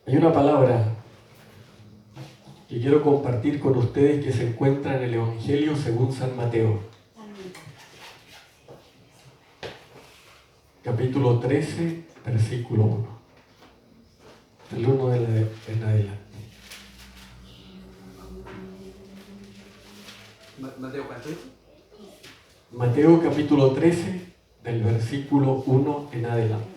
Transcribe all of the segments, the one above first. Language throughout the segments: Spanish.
Hay una palabra que quiero compartir con ustedes que se encuentra en el Evangelio según San Mateo, capítulo 13, versículo 1, el 1 en adelante. Mateo, ¿cuánto es? Mateo capítulo 13, del versículo 1 en adelante.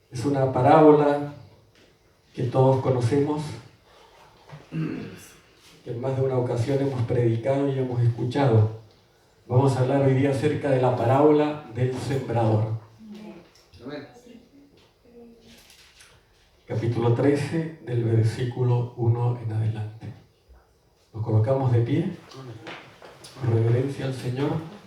Es una parábola que todos conocemos, que en más de una ocasión hemos predicado y hemos escuchado. Vamos a hablar hoy día acerca de la parábola del sembrador. Amén. Capítulo 13, del versículo 1 en adelante. Nos colocamos de pie, en reverencia al Señor.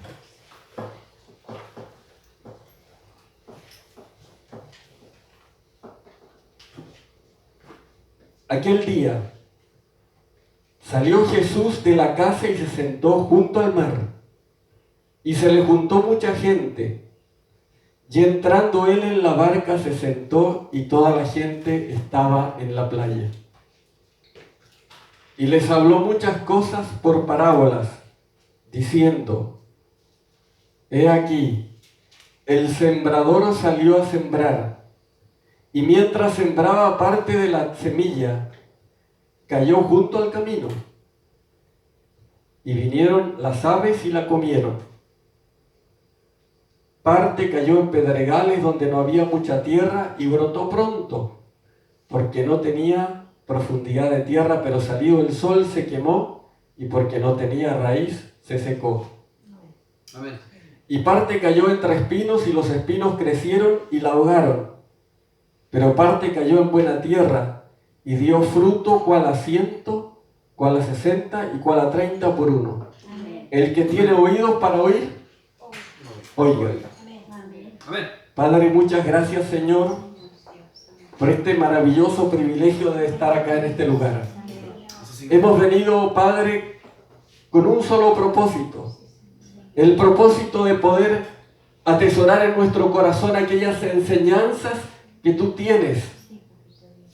Aquel día salió Jesús de la casa y se sentó junto al mar, y se le juntó mucha gente. Y entrando él en la barca se sentó, y toda la gente estaba en la playa. Y les habló muchas cosas por parábolas, diciendo: He aquí, el sembrador salió a sembrar, y mientras sembraba parte de la semilla, cayó junto al camino, y vinieron las aves y la comieron. Parte cayó en pedregales donde no había mucha tierra y brotó pronto, porque no tenía profundidad de tierra, pero salido el sol se quemó, y porque no tenía raíz se secó. Amén. Y parte cayó entre espinos, y los espinos crecieron y la ahogaron. Pero parte cayó en buena tierra, y dio fruto, cual a 100, cual a 60 y cual a 30 por uno. El que tiene oídos para oír, oiga. Amén. Padre, muchas gracias, Señor, por este maravilloso privilegio de estar acá en este lugar. Hemos venido, Padre, con un solo propósito: el propósito de poder atesorar en nuestro corazón aquellas enseñanzas que tú tienes,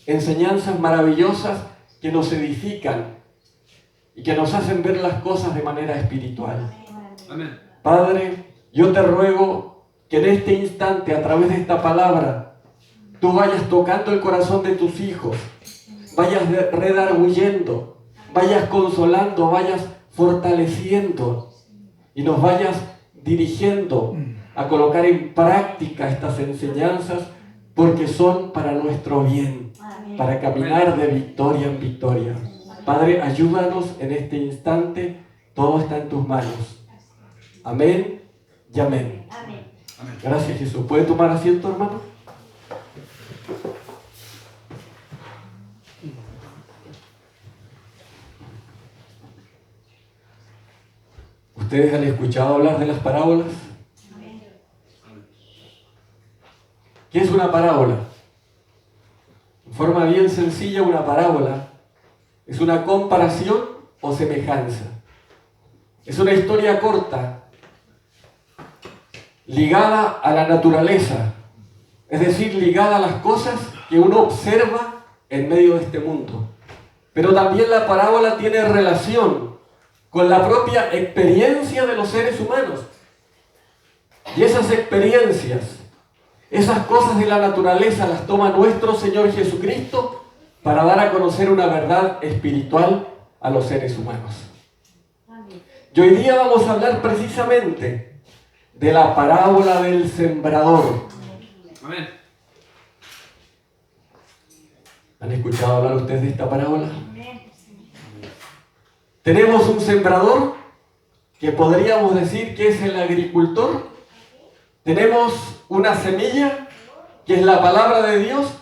enseñanzas maravillosas que nos edifican y que nos hacen ver las cosas de manera espiritual. Amén. Padre, yo te ruego que en este instante, a través de esta palabra, tú vayas tocando el corazón de tus hijos, vayas redarguyendo, vayas consolando, vayas fortaleciendo y nos vayas dirigiendo a colocar en práctica estas enseñanzas, porque son para nuestro bien, para caminar de victoria en victoria. Padre, ayúdanos en este instante, todo está en tus manos. Amén y amén. Amén. Gracias, Jesús. ¿Puede tomar asiento, hermano? ¿Ustedes han escuchado hablar de las parábolas? ¿Qué es una parábola? En forma bien sencilla, una parábola es una comparación o semejanza. Es una historia corta ligada a la naturaleza, es decir, ligada a las cosas que uno observa en medio de este mundo. Pero también la parábola tiene relación con la propia experiencia de los seres humanos. Y esas experiencias, esas cosas de la naturaleza las toma nuestro Señor Jesucristo para dar a conocer una verdad espiritual a los seres humanos. Y hoy día vamos a hablar precisamente de la parábola del sembrador. Amén. ¿Han escuchado hablar ustedes de esta parábola? Tenemos un sembrador, que podríamos decir que es el agricultor. Tenemos una semilla, que es la palabra de Dios.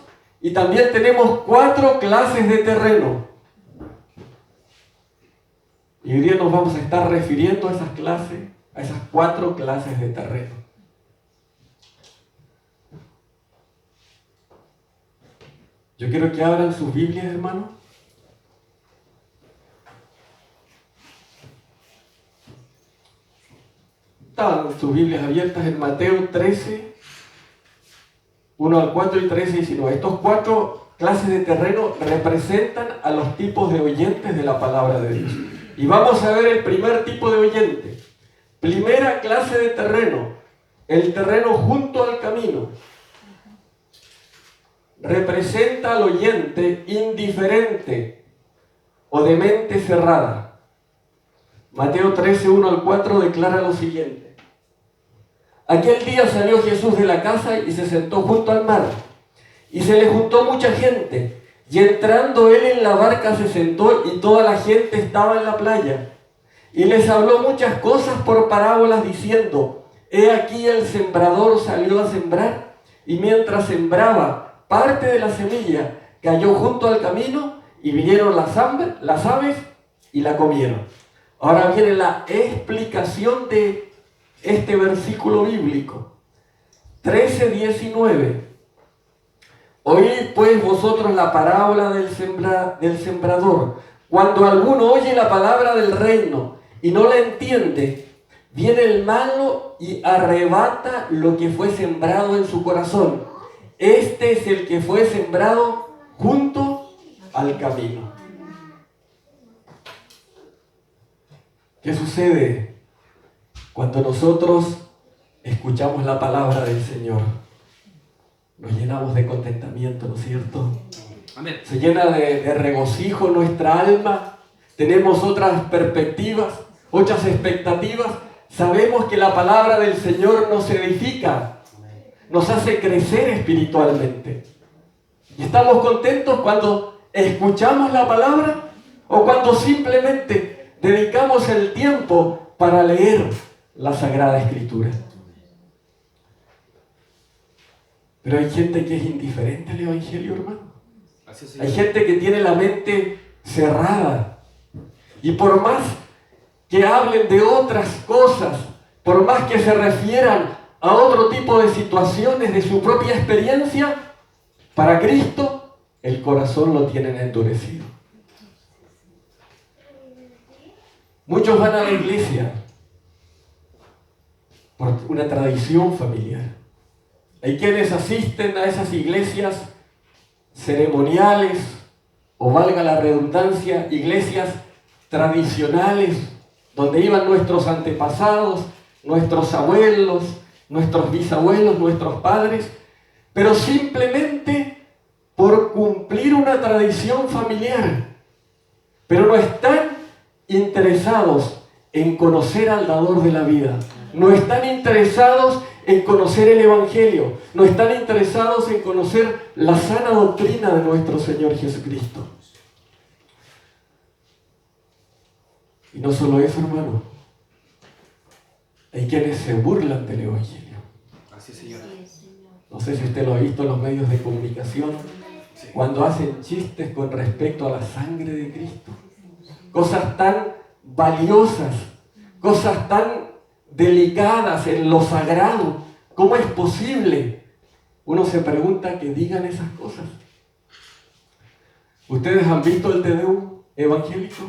Y también tenemos 4 clases de terreno. Y hoy día nos vamos a estar refiriendo a esas clases, a esas 4 clases de terreno. Yo quiero que abran sus Biblias, hermano. Estaban sus Biblias abiertas en Mateo 13, 1 al 4 y 13 y 19. Estos 4 clases de terreno representan a los tipos de oyentes de la palabra de Dios. Y vamos a ver el primer tipo de oyente. Primera clase de terreno, el terreno junto al camino. Representa al oyente indiferente o de mente cerrada. Mateo 13, 1 al 4 declara lo siguiente. Aquel día salió Jesús de la casa y se sentó junto al mar. Y se le juntó mucha gente. Y entrando él en la barca se sentó y toda la gente estaba en la playa. Y les habló muchas cosas por parábolas diciendo, he aquí el sembrador salió a sembrar, y mientras sembraba, parte de la semilla cayó junto al camino, y vinieron las aves y la comieron. Ahora viene la explicación de este versículo bíblico. 13:19. Oíd pues vosotros la parábola del sembrador. Cuando alguno oye la palabra del reino y no la entiende, viene el malo y arrebata lo que fue sembrado en su corazón. Este es el que fue sembrado junto al camino. ¿Qué sucede cuando nosotros escuchamos la palabra del Señor? Nos llenamos de contentamiento, ¿no es cierto? Amén. Se llena de regocijo nuestra alma. Tenemos otras perspectivas, otras expectativas. Sabemos que la palabra del Señor nos edifica, nos hace crecer espiritualmente. Y estamos contentos cuando escuchamos la palabra o cuando simplemente dedicamos el tiempo para leer la Sagrada Escritura. Pero hay gente que es indiferente al Evangelio, hermano. Hay gente que tiene la mente cerrada. Y por más que hablen de otras cosas, por más que se refieran a otro tipo de situaciones de su propia experiencia, para Cristo el corazón lo tienen endurecido. Muchos van a la iglesia por una tradición familiar. Hay quienes asisten a esas iglesias ceremoniales, o valga la redundancia, iglesias tradicionales, donde iban nuestros antepasados, nuestros abuelos, nuestros bisabuelos, nuestros padres, pero simplemente por cumplir una tradición familiar. Pero no están interesados en conocer al dador de la vida. No están interesados en conocer el Evangelio. No están interesados en conocer la sana doctrina de nuestro Señor Jesucristo. Y no solo eso, hermano. Hay quienes se burlan del Evangelio. Así es, Señor. No sé si usted lo ha visto en los medios de comunicación, cuando hacen chistes con respecto a la sangre de Cristo. Cosas tan valiosas, cosas tan delicadas en lo sagrado. ¿Cómo es posible? Uno se pregunta que digan esas cosas. ¿Ustedes han visto el Te Deum evangélico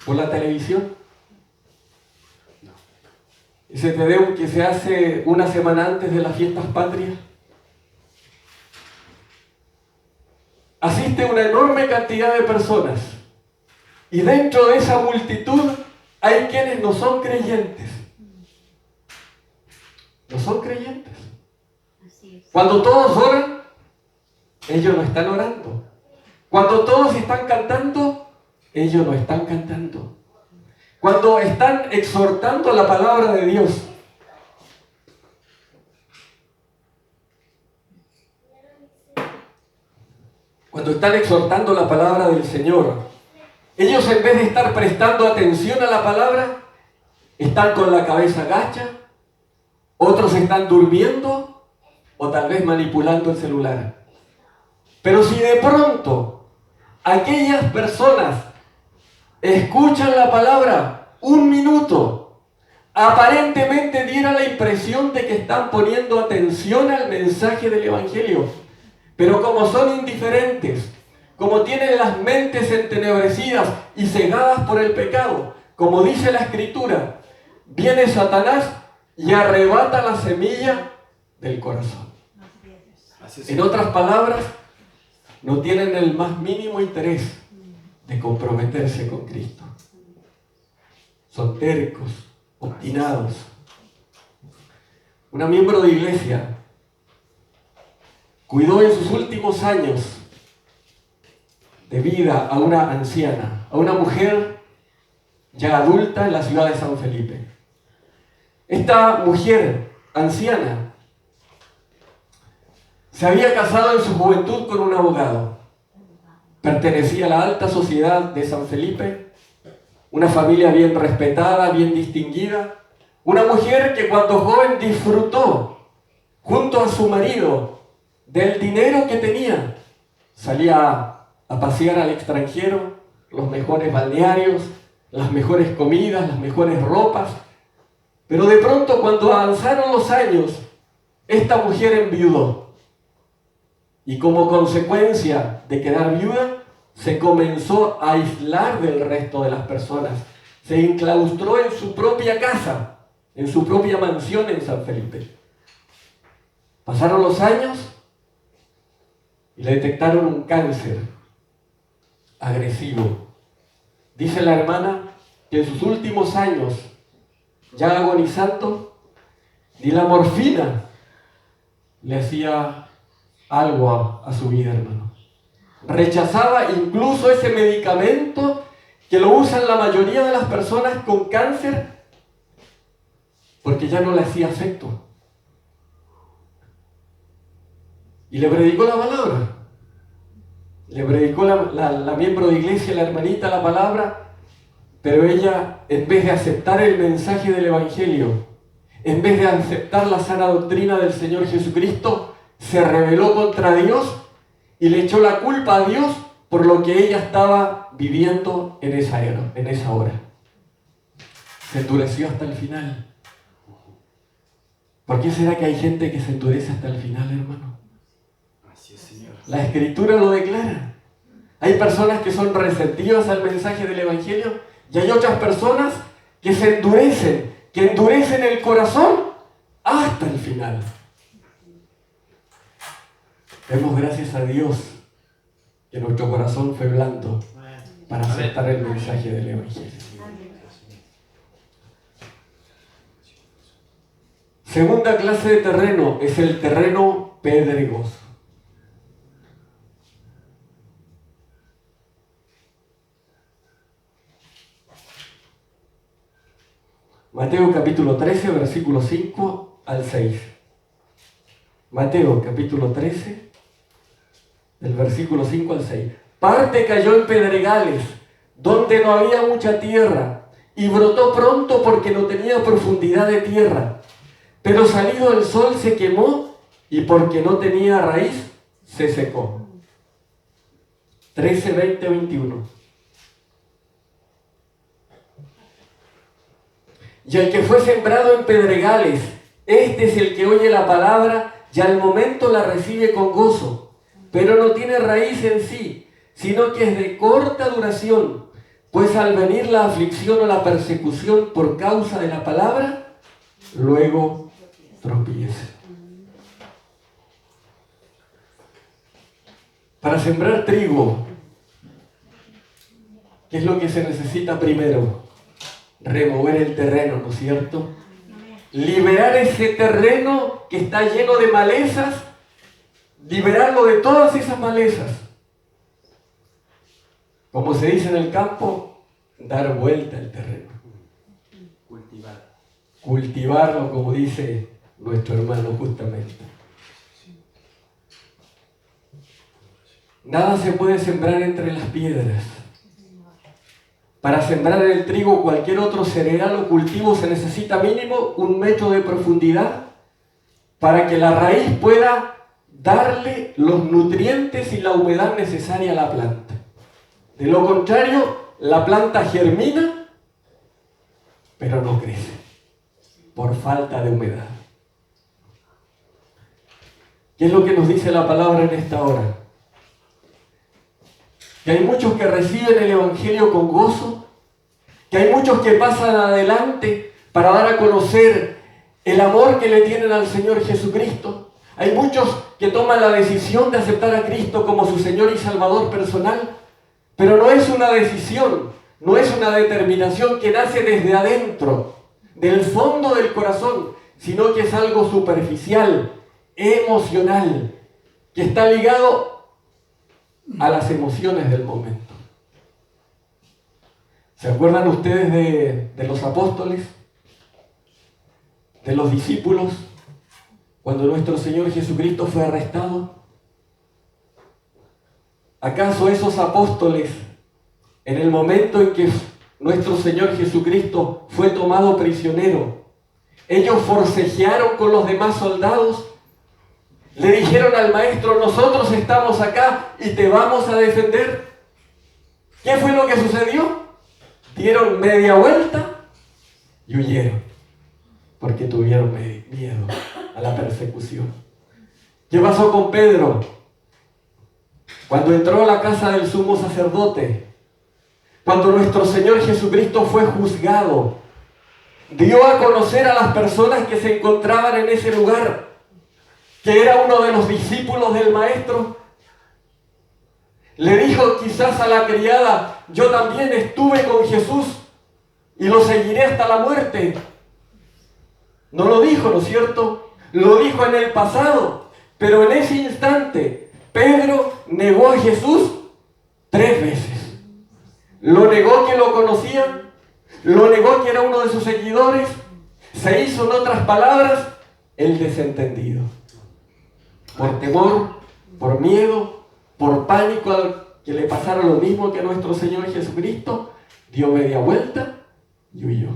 por la televisión? No. Ese Te Deum que se hace una semana antes de las fiestas patrias. Asiste una enorme cantidad de personas. Y dentro de esa multitud hay quienes no son creyentes. No son creyentes. Cuando todos oran, ellos no están orando. Cuando todos están cantando, ellos no están cantando. Cuando están exhortando la palabra de Dios, cuando están exhortando la palabra del Señor, ellos en vez de estar prestando atención a la palabra, están con la cabeza gacha, otros están durmiendo o tal vez manipulando el celular. Pero si de pronto aquellas personas escuchan la palabra un minuto, aparentemente diera la impresión de que están poniendo atención al mensaje del Evangelio, pero como son indiferentes, como tienen las mentes entenebrecidas y cegadas por el pecado, como dice la Escritura, viene Satanás y arrebata la semilla del corazón. Gracias, En Señor. otras palabras, no tienen el más mínimo interés de comprometerse con Cristo. Son tercos, obstinados. Una miembro de iglesia cuidó en sus últimos años de vida a una anciana, a una mujer ya adulta en la ciudad de San Felipe. Esta mujer anciana se había casado en su juventud con un abogado. Pertenecía a la alta sociedad de San Felipe, una familia bien respetada, bien distinguida. Una mujer que cuando joven disfrutó junto a su marido del dinero que tenía. Salía a pasear al extranjero, los mejores balnearios, las mejores comidas, las mejores ropas. Pero de pronto, cuando avanzaron los años, esta mujer enviudó. Y como consecuencia de quedar viuda, se comenzó a aislar del resto de las personas. Se enclaustró en su propia casa, en su propia mansión en San Felipe. Pasaron los años y le detectaron un cáncer agresivo. Dice la hermana que en sus últimos años, ya agonizando, ni la morfina le hacía algo a su vida, hermano. Rechazaba incluso ese medicamento que lo usan la mayoría de las personas con cáncer porque ya no le hacía efecto. Y le predicó la palabra. Le predicó la miembro de iglesia, la hermanita, la palabra, pero ella, en vez de aceptar el mensaje del Evangelio, en vez de aceptar la sana doctrina del Señor Jesucristo, se rebeló contra Dios y le echó la culpa a Dios por lo que ella estaba viviendo en esa hora. Se endureció hasta el final. ¿Por qué será que hay gente que se endurece hasta el final, hermano? Así es, Señor. La Escritura lo declara. Hay personas que son receptivas al mensaje del Evangelio y hay otras personas que se endurecen, que endurecen el corazón hasta el final. Demos gracias a Dios que nuestro corazón fue blando para aceptar el mensaje del Evangelio. Segunda clase de terreno es el terreno pedregoso. Mateo capítulo 13, versículos 5 al 6. Mateo capítulo 13, del versículo 5 al 6. Parte cayó en pedregales, donde no había mucha tierra, y brotó pronto porque no tenía profundidad de tierra. Pero salido el sol se quemó, y porque no tenía raíz, se secó. 13, 20, 21. Y el que fue sembrado en pedregales, este es el que oye la palabra y al momento la recibe con gozo, pero no tiene raíz en sí, sino que es de corta duración, pues al venir la aflicción o la persecución por causa de la palabra, luego tropieza. Para sembrar trigo, ¿qué es lo que se necesita primero? Remover el terreno, ¿no es cierto? Liberar ese terreno que está lleno de malezas, liberarlo de todas esas malezas. Como se dice en el campo, dar vuelta al terreno. Cultivarlo, como dice nuestro hermano justamente. Nada se puede sembrar entre las piedras. Para sembrar el trigo o cualquier otro cereal o cultivo se necesita mínimo 1 metro de profundidad para que la raíz pueda darle los nutrientes y la humedad necesaria a la planta. De lo contrario, la planta germina, pero no crece por falta de humedad. ¿Qué es lo que nos dice la palabra en esta hora? Que hay muchos que reciben el Evangelio con gozo, que hay muchos que pasan adelante para dar a conocer el amor que le tienen al Señor Jesucristo, Hay muchos que toman la decisión de aceptar a Cristo como su Señor y Salvador personal, pero no es una decisión, no es una determinación que nace desde adentro, del fondo del corazón, sino que es algo superficial, emocional, que está ligado a las emociones del momento. ¿Se acuerdan ustedes de los apóstoles? De los discípulos, cuando nuestro Señor Jesucristo fue arrestado. ¿Acaso esos apóstoles, en el momento en que nuestro Señor Jesucristo fue tomado prisionero, ellos forcejearon con los demás soldados? Le dijeron al maestro: nosotros estamos acá y te vamos a defender. ¿Qué fue lo que sucedió? Dieron media vuelta y huyeron, porque tuvieron miedo a la persecución. ¿Qué pasó con Pedro? Cuando entró a la casa del sumo sacerdote, cuando nuestro Señor Jesucristo fue juzgado, dio a conocer a las personas que se encontraban en ese lugar que era uno de los discípulos del Maestro. Le dijo quizás a la criada: yo también estuve con Jesús y lo seguiré hasta la muerte. No lo dijo, ¿no es cierto? Lo dijo en el pasado, pero en ese instante Pedro negó a Jesús 3 veces. Lo negó que lo conocía, lo negó que era uno de sus seguidores, se hizo, en otras palabras, el desentendido. Por temor, por miedo, por pánico al que le pasara lo mismo que a nuestro Señor Jesucristo, dio media vuelta y huyó.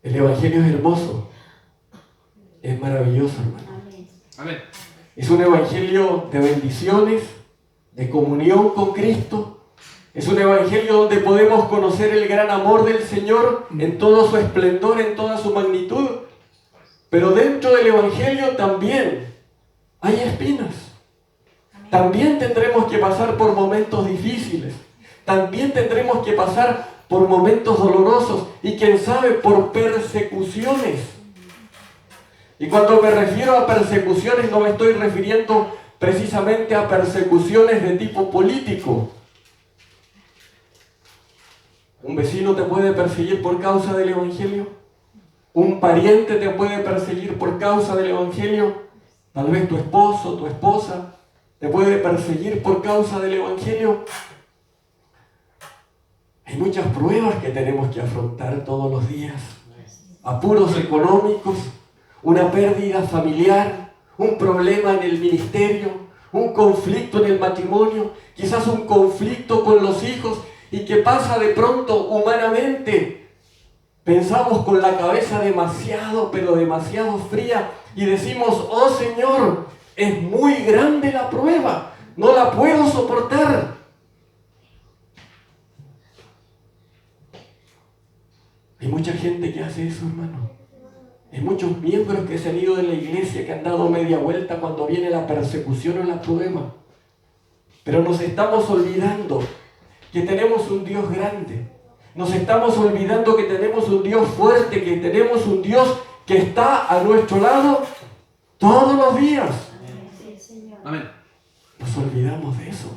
El Evangelio es hermoso, es maravilloso, hermano. Amén. Es un Evangelio de bendiciones, de comunión con Cristo. Es un Evangelio donde podemos conocer el gran amor del Señor en todo su esplendor, en toda su magnitud. Pero dentro del Evangelio también hay espinas. También tendremos que pasar por momentos difíciles. También tendremos que pasar por momentos dolorosos y, quién sabe, por persecuciones. Y cuando me refiero a persecuciones, no me estoy refiriendo precisamente a persecuciones de tipo político. Un vecino te puede perseguir por causa del Evangelio. Un pariente te puede perseguir por causa del Evangelio. Tal vez tu esposo, tu esposa te puede perseguir por causa del Evangelio. Hay muchas pruebas que tenemos que afrontar todos los días. Apuros económicos, una pérdida familiar, un problema en el ministerio, un conflicto en el matrimonio, quizás un conflicto con los hijos, y que pasa de pronto humanamente. Pensamos con la cabeza demasiado, pero demasiado fría, y decimos: oh Señor, es muy grande la prueba, no la puedo soportar. Hay mucha gente que hace eso, hermano. Hay muchos miembros que se han ido de la iglesia, que han dado media vuelta cuando viene la persecución o la prueba. Pero nos estamos olvidando que tenemos un Dios grande. Nos estamos olvidando que tenemos un Dios fuerte, que tenemos un Dios que está a nuestro lado todos los días. Amén. Nos olvidamos de eso.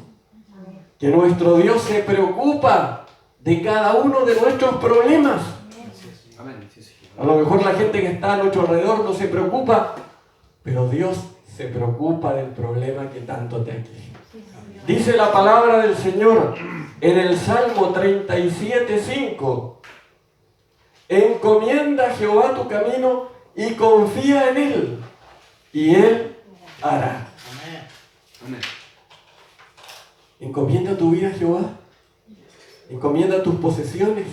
Que nuestro Dios se preocupa de cada uno de nuestros problemas. Amén. A lo mejor la gente que está a nuestro alrededor no se preocupa, pero Dios se preocupa del problema que tanto te aqueja. Dice la palabra del Señor en el Salmo 37:5: encomienda a Jehová tu camino y confía en Él, y Él hará. Amén. Encomienda tu vida a Jehová. Encomienda tus posesiones.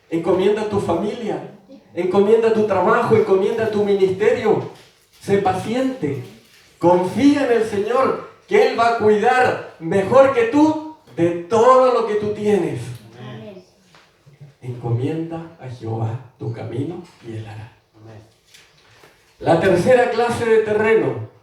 Encomienda tu familia. Encomienda tu trabajo. Encomienda tu ministerio. Sé paciente. Confía en el Señor, que Él va a cuidar mejor que tú de todo lo que tú tienes. Amén. Encomienda a Jehová tu camino y Él hará. Amén. La tercera clase de terreno.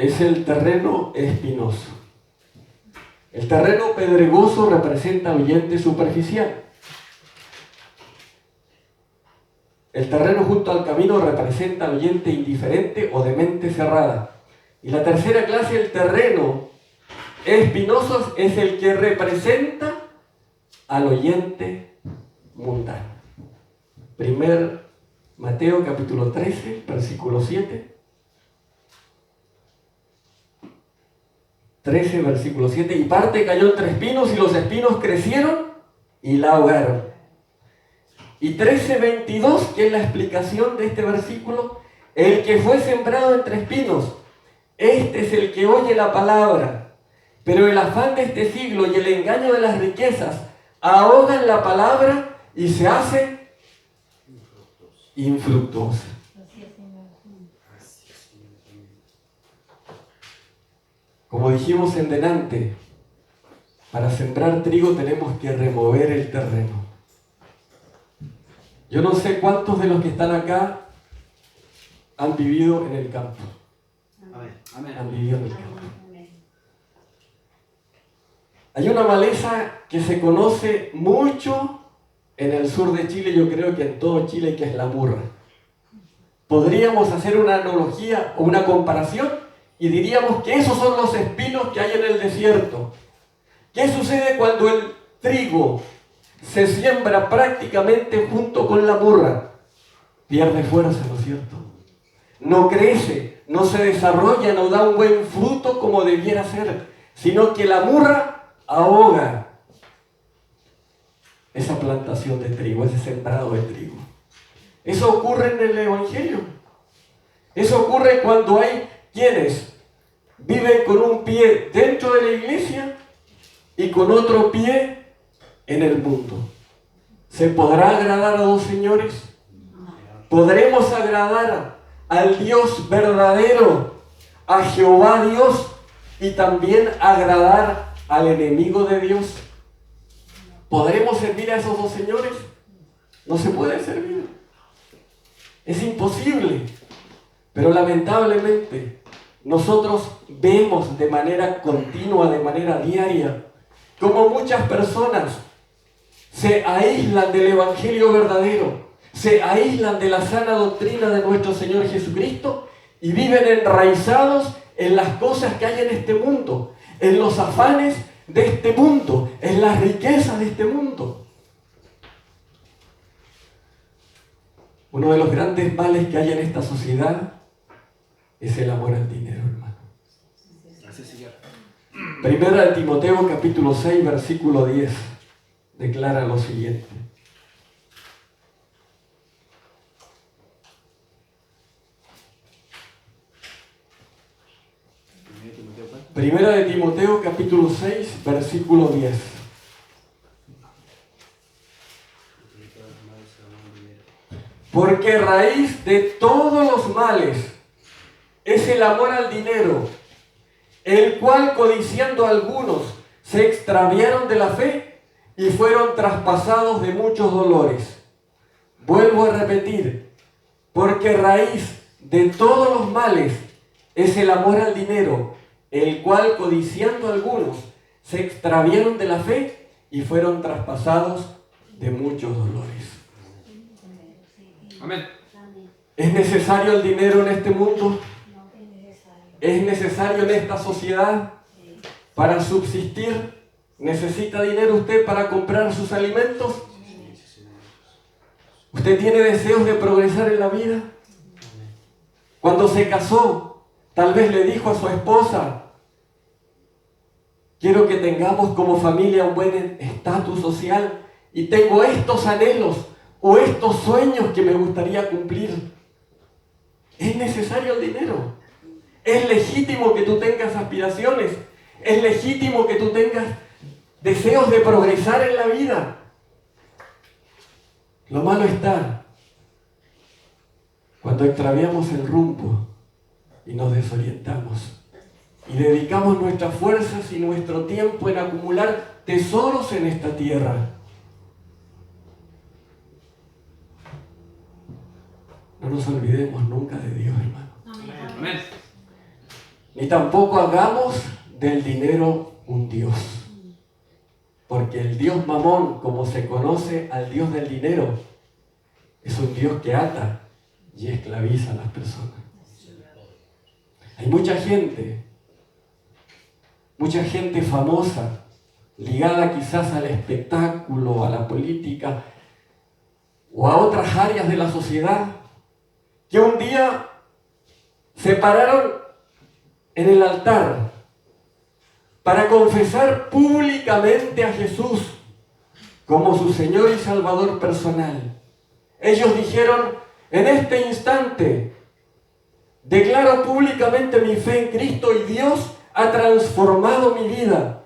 es el terreno espinoso. El terreno pedregoso representa ambiente superficial. El terreno junto al camino representa ambiente indiferente o de mente cerrada. Y la tercera clase, el terreno espinoso, es el que representa al oyente mundano. Primer Mateo capítulo 13, versículo 7. 13, versículo 7. Y parte cayó entre espinos y los espinos crecieron y la ahogaron. Y 13:22, que es la explicación de este versículo, el que fue sembrado entre espinos, este es el que oye la palabra, pero el afán de este siglo y el engaño de las riquezas ahogan la palabra y se hace infructuosa. Como dijimos en delante, para sembrar trigo tenemos que remover el terreno. Yo no sé cuántos de los que están acá han vivido en el campo. Amén. Han vivido en el campo. Hay una maleza que se conoce mucho en el sur de Chile, yo creo que en todo Chile, que es la murra. Podríamos hacer una analogía o una comparación y diríamos que esos son los espinos que hay en el desierto. ¿Qué sucede cuando el trigo se siembra prácticamente junto con la murra? Pierde fuerza, ¿no es cierto? No crece, no se desarrolla, no da un buen fruto como debiera ser, sino que la murra ahoga esa plantación de trigo, ese sembrado de trigo. Eso ocurre en el Evangelio. Eso ocurre cuando hay quienes viven con un pie dentro de la iglesia y con otro pie en el mundo. ¿Se podrá agradar a dos señores? ¿Podremos agradar al Dios verdadero, a Jehová Dios, y también agradar al enemigo de Dios? ¿Podremos servir a esos dos señores? No se puede servir. Es imposible. Pero lamentablemente nosotros vemos de manera continua, de manera diaria, como muchas personas se aíslan del Evangelio verdadero, se aíslan de la sana doctrina de nuestro Señor Jesucristo y viven enraizados en las cosas que hay en este mundo, en los afanes de este mundo, en las riquezas de este mundo. Uno de los grandes males que hay en esta sociedad es el amor al dinero, hermano. Gracias, Señor. Primera de Timoteo capítulo 6, versículo 10, declara lo siguiente. Primera de Timoteo capítulo 6, versículo 10. Porque raíz de todos los males es el amor al dinero, el cual codiciando algunos se extraviaron de la fe y fueron traspasados de muchos dolores. Vuelvo a repetir, porque raíz de todos los males es el amor al dinero, el cual codiciando algunos se extraviaron de la fe y fueron traspasados de muchos dolores. Amén. ¿Es necesario el dinero en este mundo? ¿Es necesario en esta sociedad para subsistir? ¿Necesita dinero usted para comprar sus alimentos? ¿Usted tiene deseos de progresar en la vida? Cuando se casó, tal vez le dijo a su esposa: quiero que tengamos como familia un buen estatus social y tengo estos anhelos o estos sueños que me gustaría cumplir. ¿Es necesario el dinero? ¿Es legítimo que tú tengas aspiraciones? ¿Es legítimo que tú tengas deseos de progresar en la vida? Lo malo está cuando extraviamos el rumbo y nos desorientamos y dedicamos nuestras fuerzas y nuestro tiempo en acumular tesoros en esta tierra. No nos olvidemos nunca de Dios, hermano. Amén. ni tampoco hagamos del dinero un Dios. Porque el Dios Mamón, como se conoce al Dios del dinero, es un Dios que ata y esclaviza a las personas. Hay mucha gente famosa, ligada quizás al espectáculo, a la política o a otras áreas de la sociedad, que un día se pararon en el altar para confesar públicamente a Jesús como su Señor y Salvador personal. Ellos dijeron: en este instante declaro públicamente mi fe en Cristo y Dios ha transformado mi vida.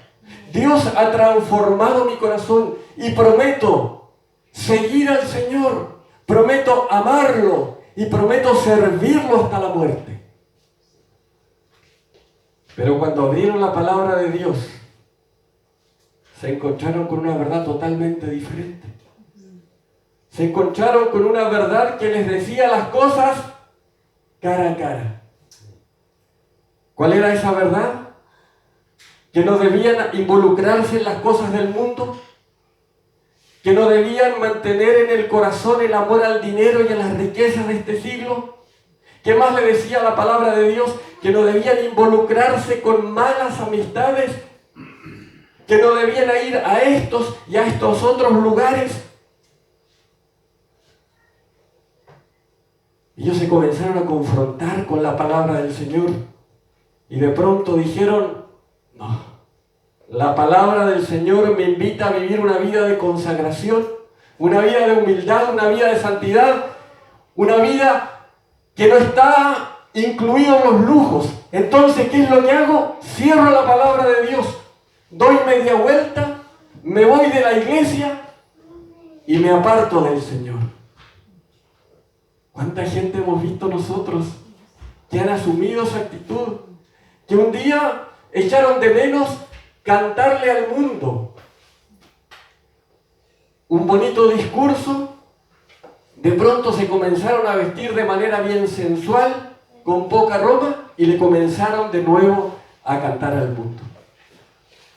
Dios ha transformado mi corazón y prometo seguir al Señor, prometo amarlo y prometo servirlo hasta la muerte. Pero cuando abrieron la palabra de Dios, se encontraron con una verdad totalmente diferente. Se encontraron con una verdad que les decía las cosas cara a cara. ¿Cuál era esa verdad? Que no debían involucrarse en las cosas del mundo, que no debían mantener en el corazón el amor al dinero y a las riquezas de este siglo. ¿Qué más le decía la palabra de Dios? Que no debían involucrarse con malas amistades, que no debían ir a estos y a estos otros lugares. Ellos se comenzaron a confrontar con la palabra del Señor y de pronto dijeron: no, la palabra del Señor me invita a vivir una vida de consagración, una vida de humildad, una vida de santidad, una vida que no está incluido en los lujos. Entonces, ¿qué es lo que hago? Cierro la palabra de Dios, doy media vuelta, me voy de la iglesia y me aparto del Señor. ¿Cuánta gente hemos visto nosotros que han asumido esa actitud? Que un día echaron de menos cantarle al mundo un bonito discurso, de pronto se comenzaron a vestir de manera bien sensual, con poca ropa, y le comenzaron de nuevo a cantar al mundo.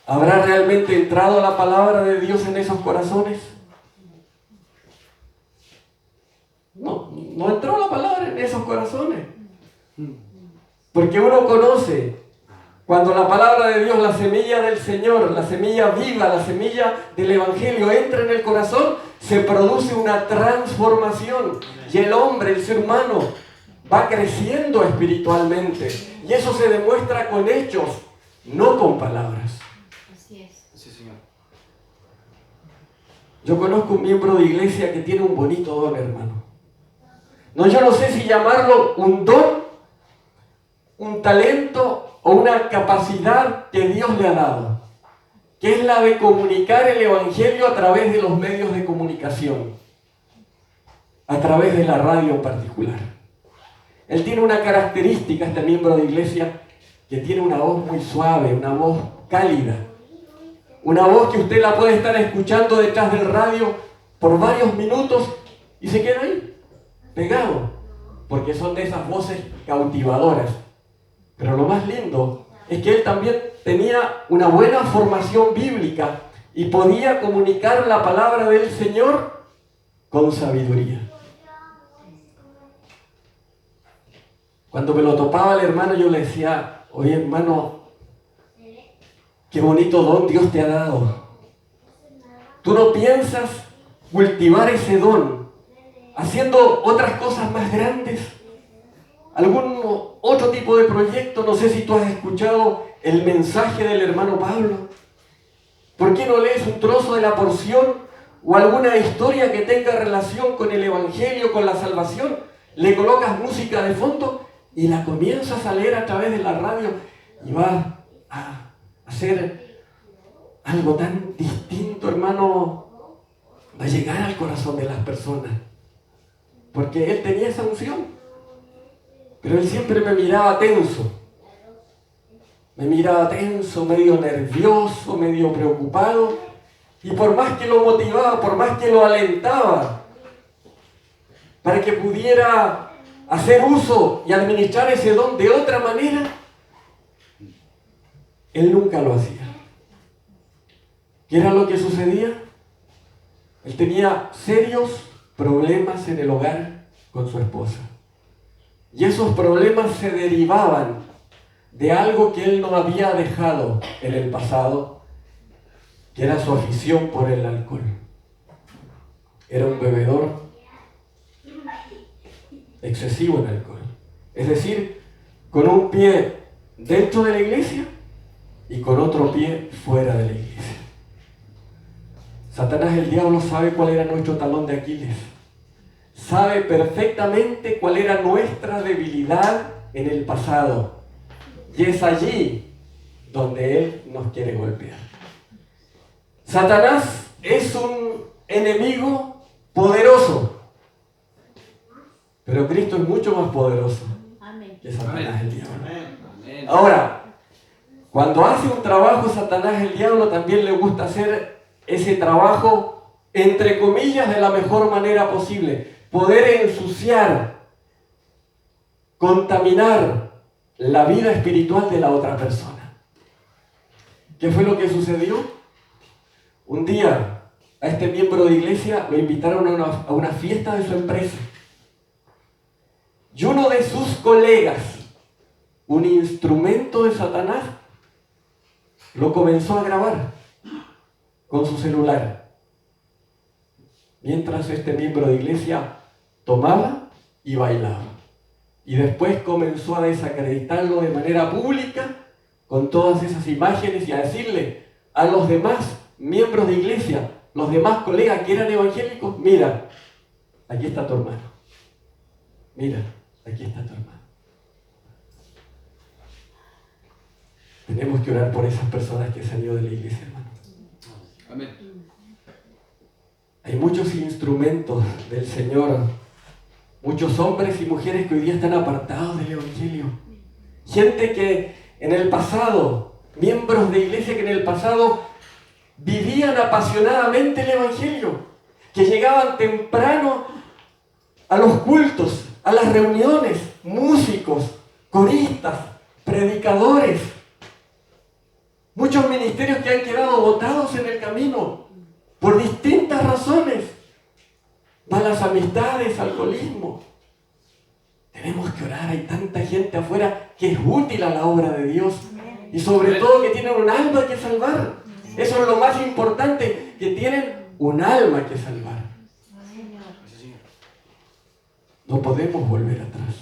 ¿Habrá realmente entrado la palabra de Dios en esos corazones? No entró la palabra en esos corazones. Porque uno conoce, cuando la palabra de Dios, la semilla del Señor, la semilla viva, la semilla del Evangelio entra en el corazón, se produce una transformación. Y el hombre, el ser humano, va creciendo espiritualmente. Y eso se demuestra con hechos, no con palabras. Así es. Sí, Señor. Yo conozco un miembro de iglesia que tiene un bonito don, hermano. Yo no sé si llamarlo un don, un talento o una capacidad que Dios le ha dado, que es la de comunicar el Evangelio a través de los medios de comunicación, a través de la radio en particular. Él tiene una característica, este miembro de iglesia, que tiene una voz muy suave, una voz cálida, una voz que usted la puede estar escuchando detrás del radio por varios minutos y se queda ahí, pegado, porque son de esas voces cautivadoras. Pero lo más lindo es que él también tenía una buena formación bíblica y podía comunicar la palabra del Señor con sabiduría. Cuando me lo topaba el hermano, yo le decía: oye, hermano, qué bonito don Dios te ha dado. ¿Tú no piensas cultivar ese don haciendo otras cosas más grandes? ¿Algún otro tipo de proyecto? No sé si tú has escuchado el mensaje del hermano Pablo. ¿Por qué no lees un trozo de la porción o alguna historia que tenga relación con el Evangelio, con la salvación? Le colocas música de fondo y la comienzas a leer a través de la radio y va a hacer algo tan distinto, hermano. Va a llegar al corazón de las personas, porque él tenía esa unción. Pero él siempre me miraba tenso, medio nervioso, medio preocupado, y por más que lo motivaba, por más que lo alentaba para que pudiera hacer uso y administrar ese don de otra manera, él nunca lo hacía. ¿Qué era lo que sucedía? Él tenía serios problemas en el hogar con su esposa. Y esos problemas se derivaban de algo que él no había dejado en el pasado, que era su afición por el alcohol. Era un bebedor excesivo en alcohol. Es decir, con un pie dentro de la iglesia y con otro pie fuera de la iglesia. Satanás, el diablo, sabe cuál era nuestro talón de Aquiles. Sabe perfectamente cuál era nuestra debilidad en el pasado. Y es allí donde él nos quiere golpear. Satanás es un enemigo poderoso. Pero Cristo es mucho más poderoso que Satanás, el diablo. Ahora, cuando hace un trabajo Satanás, el diablo, también le gusta hacer ese trabajo, entre comillas, de la mejor manera posible. Poder ensuciar, contaminar la vida espiritual de la otra persona. ¿Qué fue lo que sucedió? Un día a este miembro de iglesia lo invitaron a una fiesta de su empresa. Y uno de sus colegas, un instrumento de Satanás, lo comenzó a grabar con su celular. Mientras este miembro de iglesia tomaba y bailaba. Y después comenzó a desacreditarlo de manera pública con todas esas imágenes y a decirle a los demás miembros de iglesia, los demás colegas que eran evangélicos: mira, aquí está tu hermano. Mira, aquí está tu hermano. Tenemos que orar por esas personas que se han ido de la iglesia, hermano. Amén. Hay muchos instrumentos del Señor, muchos hombres y mujeres que hoy día están apartados del Evangelio. Gente que en el pasado, miembros de iglesia que en el pasado vivían apasionadamente el Evangelio, que llegaban temprano a los cultos, a las reuniones, músicos, coristas, predicadores. Muchos ministerios que han quedado botados en el camino por distintas razones. Malas amistades, alcoholismo. Tenemos que orar. Hay tanta gente afuera que es útil a la obra de Dios. Y sobre todo que tienen un alma que salvar. Eso es lo más importante, que tienen un alma que salvar. No podemos volver atrás.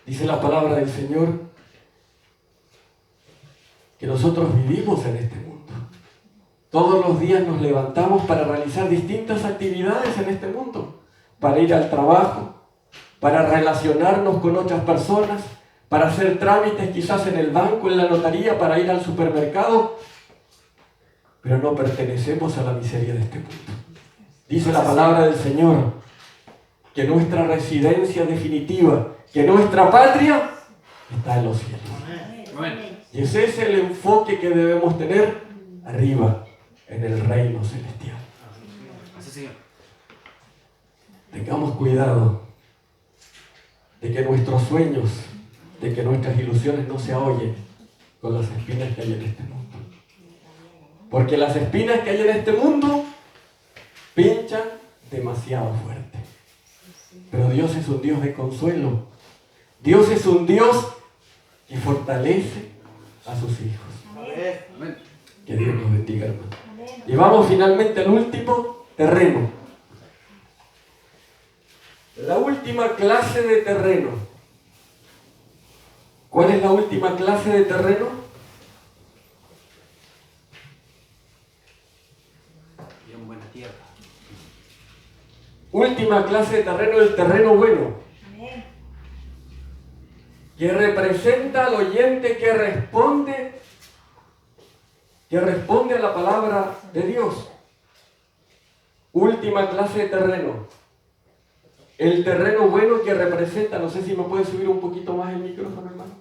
Dice la palabra del Señor que nosotros vivimos en este mundo. Todos los días nos levantamos para realizar distintas actividades en este mundo. Para ir al trabajo, para relacionarnos con otras personas, para hacer trámites quizás en el banco, en la notaría, para ir al supermercado. Pero no pertenecemos a la miseria de este mundo. Dice la palabra del Señor que nuestra residencia definitiva, que nuestra patria está en los cielos. Amén. Y ese es el enfoque que debemos tener arriba, en el reino celestial. Así, Señor. Tengamos cuidado de que nuestros sueños, de que nuestras ilusiones no se ahoyen con las espinas que hay en este mundo. Porque las espinas que hay en este mundo pinchan demasiado fuerte. Pero Dios es un Dios de consuelo. Dios es un Dios que fortalece a sus hijos. Amén. Que Dios nos bendiga, hermano. Y vamos finalmente al último terreno. La última clase de terreno. ¿Cuál es la última clase de terreno? Bien buena tierra. Última clase de terreno, el terreno bueno. Que representa al oyente que responde a la palabra de Dios. Última clase de terreno. El terreno bueno que representa, no sé si me puede subir un poquito más el micrófono, hermano.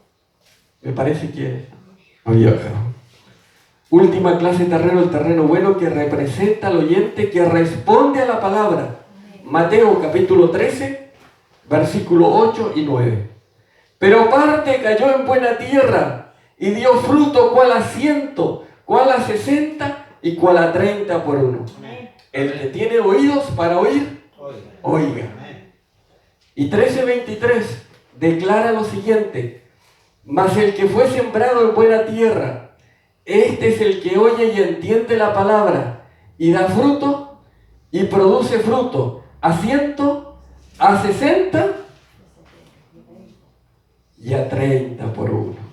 Me parece que había bajado. Última clase de terreno, el terreno bueno que representa al oyente que responde a la palabra. Mateo capítulo 13, versículo 8 y 9. Pero parte cayó en buena tierra y dio fruto cual a 100, cual a 60 y cual a 30 por uno. El que tiene oídos para oír, oiga. Y 13:23 declara lo siguiente: mas el que fue sembrado en buena tierra, este es el que oye y entiende la palabra y da fruto y produce fruto a 100, a 60 y a 30 por uno.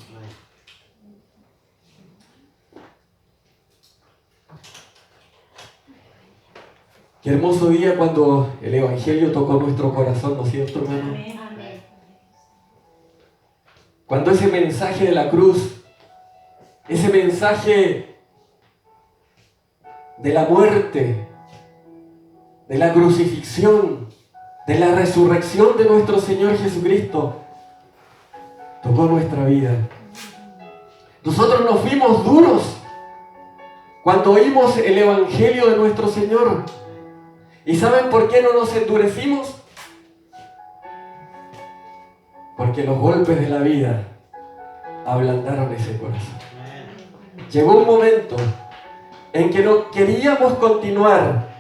Qué hermoso día cuando el Evangelio tocó nuestro corazón, ¿no es cierto, hermano? Amén. Cuando ese mensaje de la cruz, ese mensaje de la muerte, de la crucifixión, de la resurrección de nuestro Señor Jesucristo, tocó nuestra vida. Nosotros nos fuimos duros cuando oímos el Evangelio de nuestro Señor. ¿Y saben por qué no nos endurecimos? Porque los golpes de la vida ablandaron ese corazón. Llegó un momento en que no queríamos continuar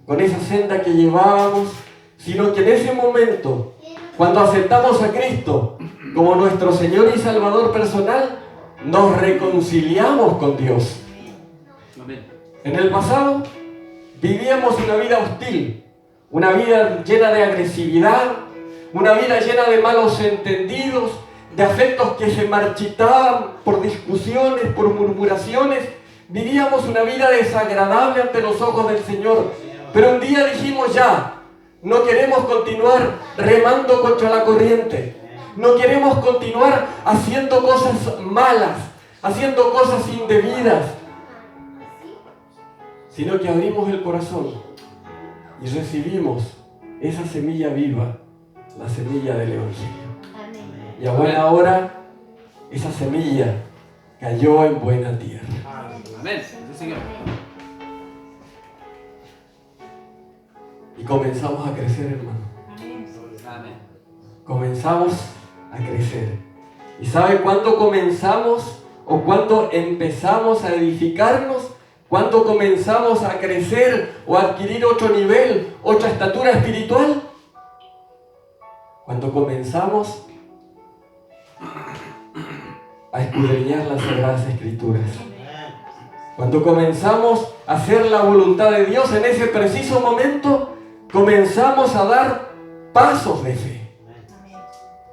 con esa senda que llevábamos, sino que en ese momento, cuando aceptamos a Cristo como nuestro Señor y Salvador personal, nos reconciliamos con Dios. En el pasado vivíamos una vida hostil, una vida llena de agresividad, una vida llena de malos entendidos, de afectos que se marchitaban por discusiones, por murmuraciones. Vivíamos una vida desagradable ante los ojos del Señor. Pero un día dijimos ya, no queremos continuar remando contra la corriente. No queremos continuar haciendo cosas malas, haciendo cosas indebidas, sino que abrimos el corazón y recibimos esa semilla viva, la semilla del Evangelio. Y a buena hora, esa semilla cayó en buena tierra. Amén. Sí, Señor. Y comenzamos a crecer, hermano. Amén. Comenzamos a crecer. ¿Y sabe cuándo comenzamos o cuándo empezamos a edificarnos? ¿Cuándo comenzamos a crecer o a adquirir otro nivel, otra estatura espiritual? Cuando comenzamos a escudriñar las Sagradas Escrituras. Cuando comenzamos a hacer la voluntad de Dios, en ese preciso momento comenzamos a dar pasos de fe.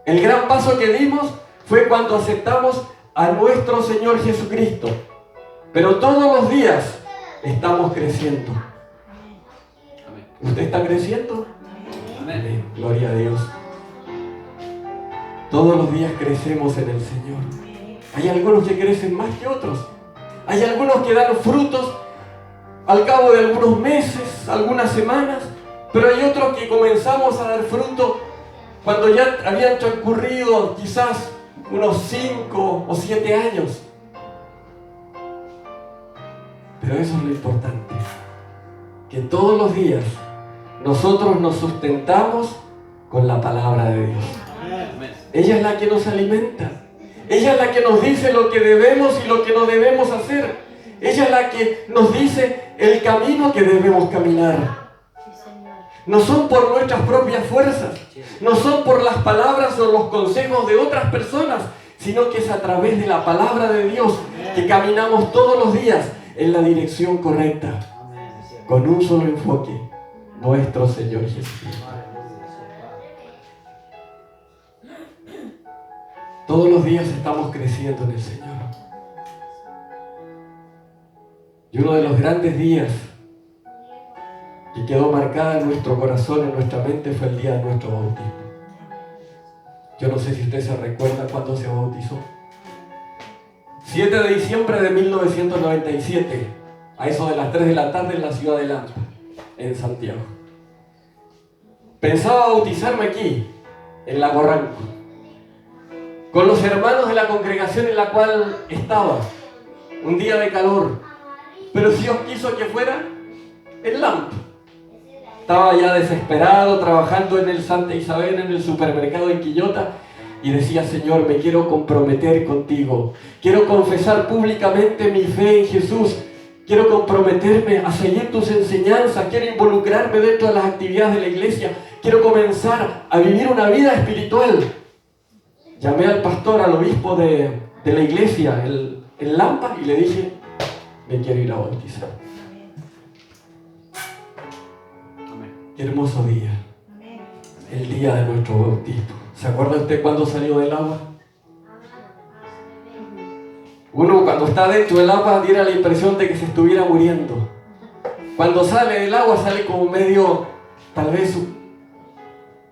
El gran paso que dimos fue cuando aceptamos a nuestro Señor Jesucristo. Pero todos los días estamos creciendo. ¿Usted está creciendo? Amén. Gloria a Dios. Todos los días crecemos en el Señor. Hay algunos que crecen más que otros. Hay algunos que dan frutos al cabo de algunos meses, algunas semanas, pero hay otros que comenzamos a dar fruto cuando ya habían transcurrido quizás unos 5 o 7 años. Pero eso es lo importante, que todos los días nosotros nos sustentamos con la palabra de Dios. Ella es la que nos alimenta. Ella es la que nos dice lo que debemos y lo que no debemos hacer. Ella es la que nos dice el camino que debemos caminar. No son por nuestras propias fuerzas, no son por las palabras o los consejos de otras personas, sino que es a través de la palabra de Dios que caminamos todos los días en la dirección correcta, con un solo enfoque, nuestro Señor Jesucristo. Todos los días estamos creciendo en el Señor. Y uno de los grandes días que quedó marcada en nuestro corazón, en nuestra mente, fue el día de nuestro bautismo. Yo no sé si usted se recuerda cuándo se bautizó. 7 de diciembre de 1997, a eso de las 3 de la tarde en la ciudad de Lampa, en Santiago. Pensaba bautizarme aquí, en Lago Ranco, con los hermanos de la congregación en la cual estaba, un día de calor, pero Dios quiso que fuera en Lampa. Estaba ya desesperado, trabajando en el Santa Isabel, en el supermercado en Quillota, y decía: Señor, me quiero comprometer contigo, quiero confesar públicamente mi fe en Jesús, quiero comprometerme a seguir tus enseñanzas, quiero involucrarme dentro de las actividades de la iglesia, quiero comenzar a vivir una vida espiritual. Llamé al pastor, al obispo de la iglesia, en Lampa, y le dije: me quiero ir a bautizar. Qué hermoso día, el día de nuestro bautismo. ¿Se acuerda usted cuando salió del agua? Uno cuando está dentro del agua tiene la impresión de que se estuviera muriendo. Cuando sale del agua sale como medio, tal vez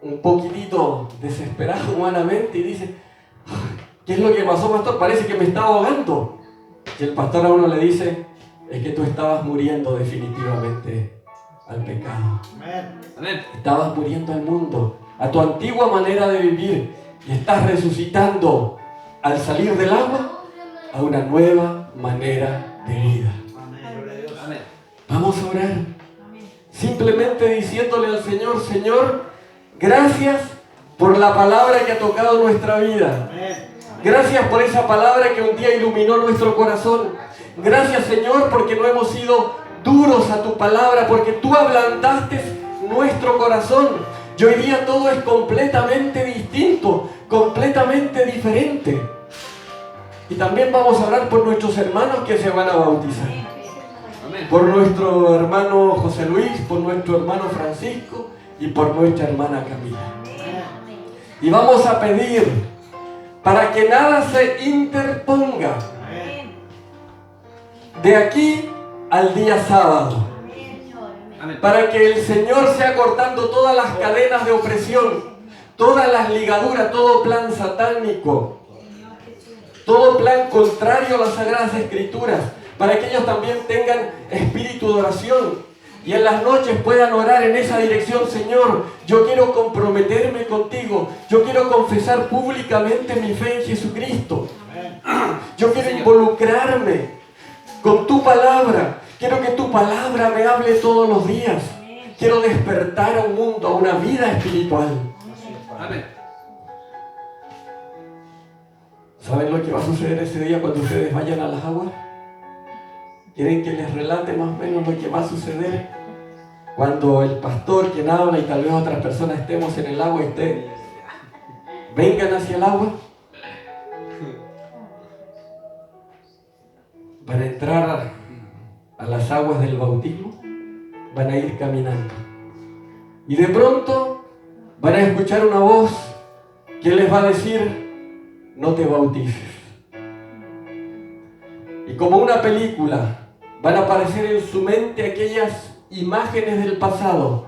un poquitito desesperado humanamente, y dice: ¿qué es lo que pasó, pastor? Parece que me estaba ahogando. Y el pastor a uno le dice: es que tú estabas muriendo definitivamente al pecado. Amén. Estabas muriendo al mundo, a tu antigua manera de vivir, y estás resucitando al salir del agua a una nueva manera de vida. Amén. Vamos a orar. Simplemente diciéndole al Señor: Señor, gracias por la palabra que ha tocado nuestra vida. Gracias por esa palabra que un día iluminó nuestro corazón. Gracias, Señor, porque no hemos sido duros a tu palabra, porque tú ablandaste nuestro corazón. Y hoy día todo es completamente distinto, completamente diferente. Y también vamos a orar por nuestros hermanos que se van a bautizar. Amén. Por nuestro hermano José Luis, por nuestro hermano Francisco y por nuestra hermana Camila. Y vamos a pedir para que nada se interponga de aquí al día sábado, Amén. para que el Señor sea cortando todas las cadenas de opresión, todas las ligaduras, todo plan satánico, todo plan contrario a las Sagradas Escrituras, para que ellos también tengan espíritu de oración y en las noches puedan orar en esa dirección. Señor, yo quiero comprometerme contigo, yo quiero confesar públicamente mi fe en Jesucristo, yo quiero involucrarme con tu palabra, quiero que tu palabra me hable todos los días, quiero despertar a un mundo, a una vida espiritual. Amén. ¿Saben lo que va a suceder ese día cuando ustedes vayan a las aguas? ¿Quieren que les relate más o menos lo que va a suceder cuando el pastor, quien habla, y tal vez otras personas estemos en el agua y ustedes vengan hacia el agua? Para entrar a las aguas del bautismo, van a ir caminando. Y de pronto van a escuchar una voz que les va a decir: no te bautices. Y como una película, van a aparecer en su mente aquellas imágenes del pasado,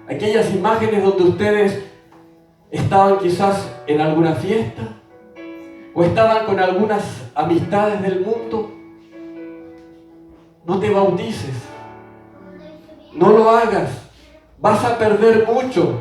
aquellas imágenes donde ustedes estaban quizás en alguna fiesta o estaban con algunas amistades del mundo. No te bautices, no lo hagas, vas a perder mucho,